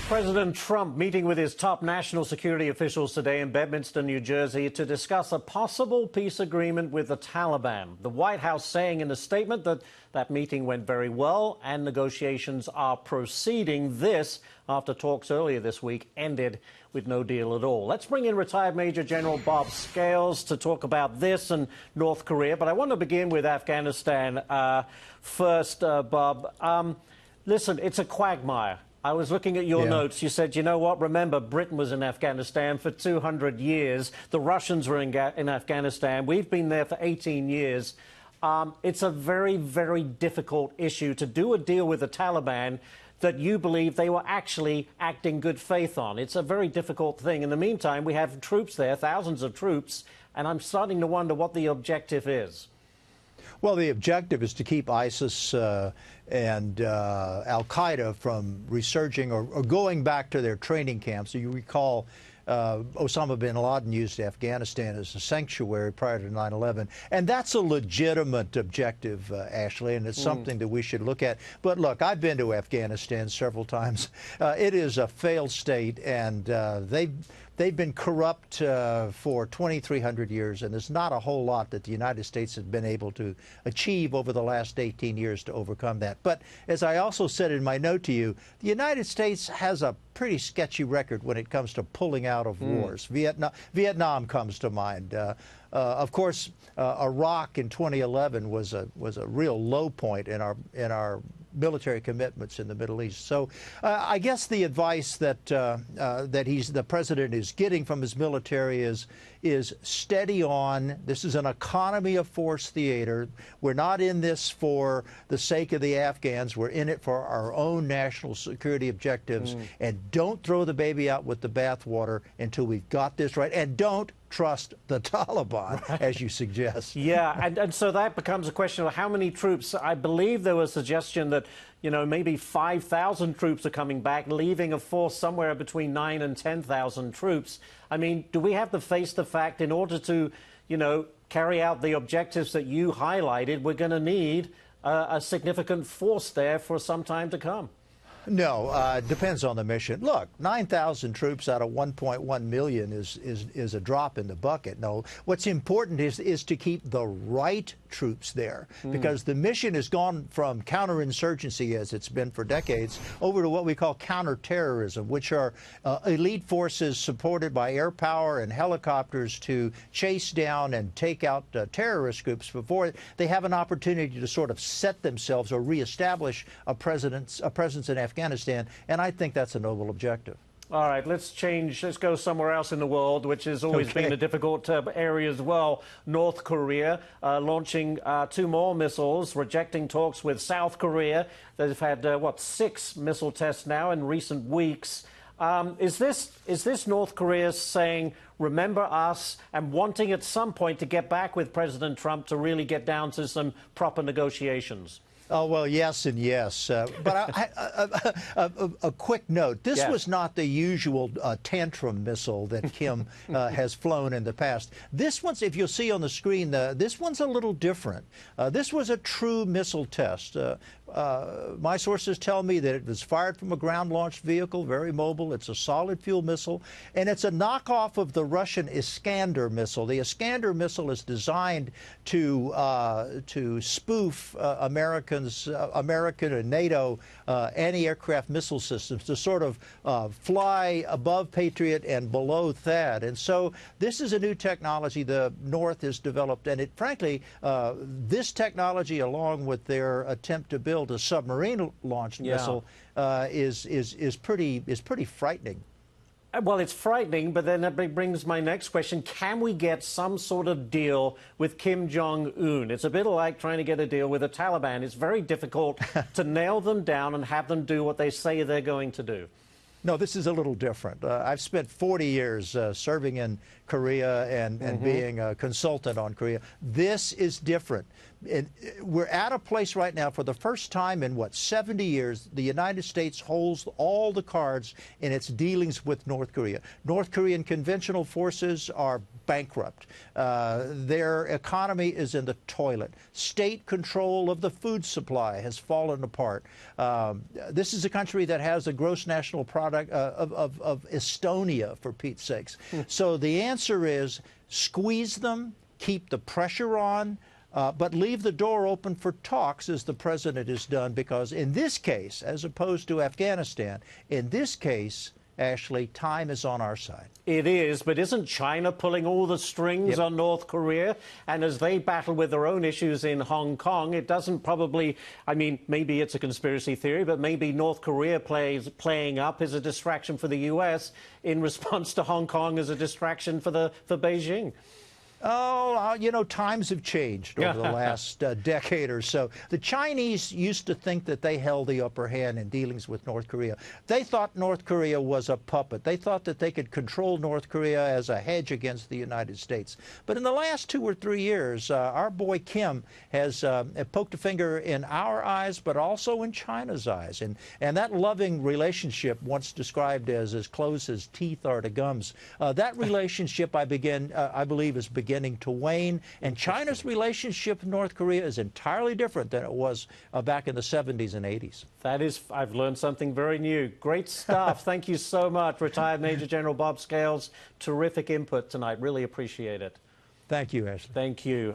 President Trump meeting with his top national security officials today in Bedminster, New Jersey, to discuss a possible peace agreement with the Taliban. The White House saying in a statement that that meeting went very well and negotiations are proceeding. This after talks earlier this week ended with no deal at all. Let's bring in retired Major General Bob Scales to talk about this and North Korea. But I want to begin with Afghanistan first, Bob. Listen, it's a quagmire. I was looking at your notes. You said, you know what, remember, Britain was in Afghanistan for 200 years. The Russians were in Afghanistan. We've been there for 18 years. It's a very, very difficult issue to do a deal with the Taliban that you believe they were actually acting good faith on. It's a very difficult thing. In the meantime, we have troops there, thousands of troops, and I'm starting to wonder what the objective is. Well, the objective is to keep ISIS and al-Qaeda from resurging or going back to their training camps. So you recall Osama bin Laden used Afghanistan as a sanctuary prior to 9/11. And that's a legitimate objective, Ashley, and it's something that we should look at. But look, I've been to Afghanistan several times. It is a failed state, and they've been corrupt for 2,300 years, and there's not a whole lot that the United States has been able to achieve over the last 18 years to overcome that. But as I also said in my note to you, the United States has a pretty sketchy record when it comes to pulling out of wars. Vietnam comes to mind. Of course, Iraq in 2011 was a real low point in our military commitments in the Middle East. So I guess the advice that the president is getting from his military is steady on. This is an economy of force theater. We're not in this for the sake of the Afghans. We're in it for our own national security objectives. And don't throw the baby out with the bathwater until we've got this right. And don't trust the Taliban, as you suggest. Yeah, and so that becomes a question of how many troops. I believe there was a suggestion that, you know, maybe 5,000 troops are coming back, leaving a force somewhere between 9,000 and 10,000 troops. I mean, do we have to face the fact in order to, you know, carry out the objectives that you highlighted, we're going to need a significant force there for some time to come? No, depends on the mission. Look, 9,000 troops out of 1.1 million is a drop in the bucket. No, what's important is to keep the right troops there, because the mission has gone from counterinsurgency, as it's been for decades, over to what we call counterterrorism, which are elite forces supported by air power and helicopters to chase down and take out terrorist groups before they have an opportunity to sort of set themselves or reestablish a presence in Afghanistan, and I think that's a noble objective. All right, let's change. Let's go somewhere else in the world, which has always been a difficult area as well. North Korea launching 2 more missiles, rejecting talks with South Korea. They've had, 6 missile tests now in recent weeks. Is this North Korea saying, remember us, and wanting at some point to get back with President Trump to really get down to some proper negotiations? Oh, well, yes and yes. But a quick note. This was not the usual tantrum missile that Kim has flown in the past. This one's, if you'll see on the screen, this one's a little different. This was a true missile test. My sources tell me that it was fired from a ground-launched vehicle, very mobile. It's a solid fuel missile, and it's a knockoff of the Russian Iskander missile. The Iskander missile is designed to spoof American and NATO anti-aircraft missile systems, to sort of fly above Patriot and below THAAD. And so this is a new technology the North has developed, and frankly, this technology, along with their attempt to build a submarine-launched missile, is pretty frightening. Well, it's frightening, but then that brings my next question. Can we get some sort of deal with Kim Jong-un? It's a bit like trying to get a deal with the Taliban. It's very difficult to nail them down and have them do what they say they're going to do. No, this is a little different. I've spent 40 years serving in Korea and being a consultant on Korea. This is different. We're at a place right now, for the first time in, 70 years, the United States holds all the cards in its dealings with North Korea. North Korean conventional forces are bankrupt. Their economy is in the toilet. State control of the food supply has fallen apart. This is a country that has a gross national product of Estonia, for Pete's sakes. So the answer is squeeze them, keep the pressure on, but leave the door open for talks, as the president has done, because in this case, as opposed to Afghanistan, in this case, Ashley, time is on our side. It is, but isn't China pulling all the strings on North Korea? And as they battle with their own issues in Hong Kong, it doesn't probably, I mean, maybe it's a conspiracy theory, but maybe North Korea playing up is a distraction for the U.S. in response to Hong Kong as a distraction for Beijing. Oh, you know, times have changed over the last decade or so. The Chinese used to think that they held the upper hand in dealings with North Korea. They thought North Korea was a puppet. They thought that they could control North Korea as a hedge against the United States. But in the last 2 or 3 years, our boy Kim has poked a finger in our eyes, but also in China's eyes. And that loving relationship, once described as close as teeth are to gums, that relationship, I believe, is beginning to wane, and China's relationship with North Korea is entirely different than it was back in the 70s and 80s. That is, I've learned something very new. Great stuff. Thank you so much, retired Major General Bob Scales. Terrific input tonight. Really appreciate it. Thank you, Ashley. Thank you.